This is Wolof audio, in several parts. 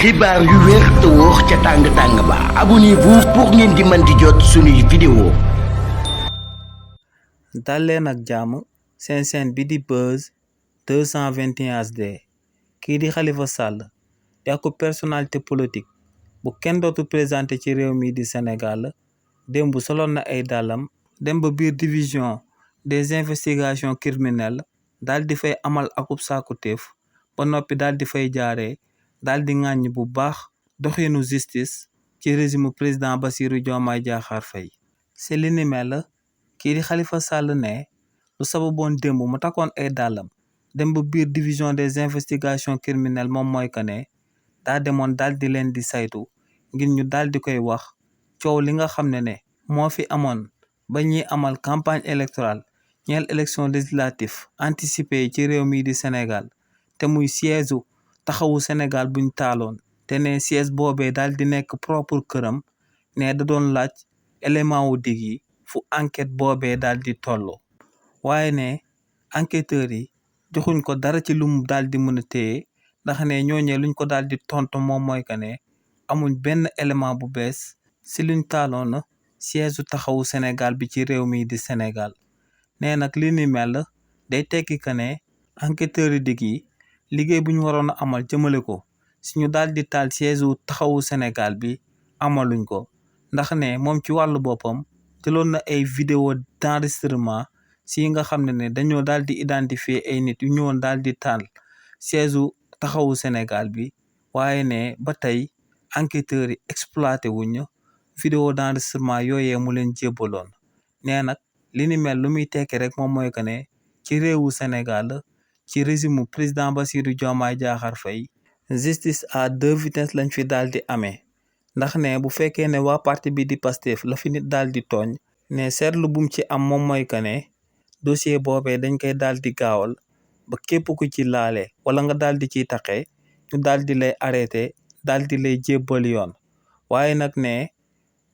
xibaar yu wér te wóor ca tàng-tàng ba abonnez-vous pour ngeen di mën di jot suñuy vidéo. dal leen ak jàmm seen chaîne bi di Buzz 221 HD kii di Khalifa Sall di ak personnalité politique bu kenn dootu présenté ci réew mi di Sénégal démb soloon na ay dàllam dem ba biir division des investigations criminelles daal di fay amal akub sàkkuteef ba noppi daal di fay jaaree daal di ŋàññ bu baax doxinu justice ci régime président Bassirou Diomaye Diakhar Faye si li ni mel kii di Khalifa Sall ne lu sababoon démb mu takkoon ay dàllam dem ba biir division des investigations criminelles moom mooy que ne daa demoon daal di leen di saytu ngir ñu daal di koy wax coow li nga xam ne moo fi amoon ba ñuy amal campagne électorale ñeel élection législative anticipée yi ci réew mi di Sénégal te muy siège taxawu Sénégal buñ taaloon te ne siège boobee daal di nekk propre këram ne da doon laaj élément wu dig yi fu enquête boobee daal di toll waaye ne enquêteurs yi joxuñ ko dara ci lu mu daal di mën a téye ndax ne ñooñee luñ ko daal di tontu moom mooy que ne amuñ benn élément bu bees si luñ taaloon siège taxawu Sénégal bi ci réew mi di Sénégal nee nag li ni mel day tekki que ne enquêteurs yi dig yi liggéey bu ñu waroon a amal jëmale ko si ñu daal di taal siège taxawu Sénégal bi amaluñ ko ndax ne moom ci wàllu boppam jëloon na ay vidéo d'enregistrement si nga xam ne dañoo daal di identifier ay nit yu ñëwoon daal di taal siège taxawu Sénégal bi waaye ne ba tey enquêteurs yi exploité wuñ vidéo d'enregistrement yooyee mu leen jébbaloon nee nag li ni mel lu muy tekki rek moom mooy que ne ci réewu Sénégal ci régime président Bassirou Diomaye Diakhar Faye justice à deux vitesses lañ fi daal di amee ndax ne bu fekkee ne waa parti bi di Pastef la fi nit daal di tooñ ne seetlu bum ci am moom mooy que ne dossier boobee dañ koy daal di gaawal ba képp ku ci laale wala nga daal di ciy taqee ñu daal di lay arrêté daal di lay jébbal yoon waaye nag ne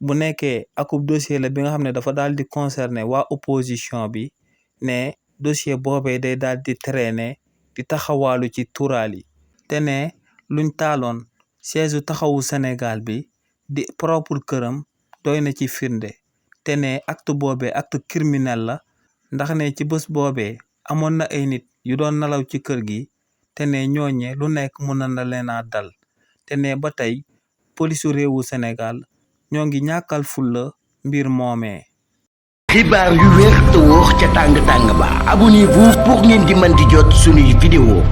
bu nekkee akub dossier la bi nga xam ne dafa daal di concerné waa opposition bi ne dossier boobee day daal di traîner di taxawaalu ci tural yi te ne luñ taaloon siège taxawu Sénégal bi di propre këram doy na ci firnde te ne acte boobee acte criminel la ndax ne ci bés boobee amoon na ay nit yu doon nalaw ci kër gi te ne ñooñe lu nekk mën na leen a dal te ne ba tey polisu réewu Sénégal ñoo ngi ñàkkal fulla mbir moomee. xibaar yu wér te wóor ca tàng-tàng ba abonnez-vous pour ngeen di mën di jot suñuy vidéo.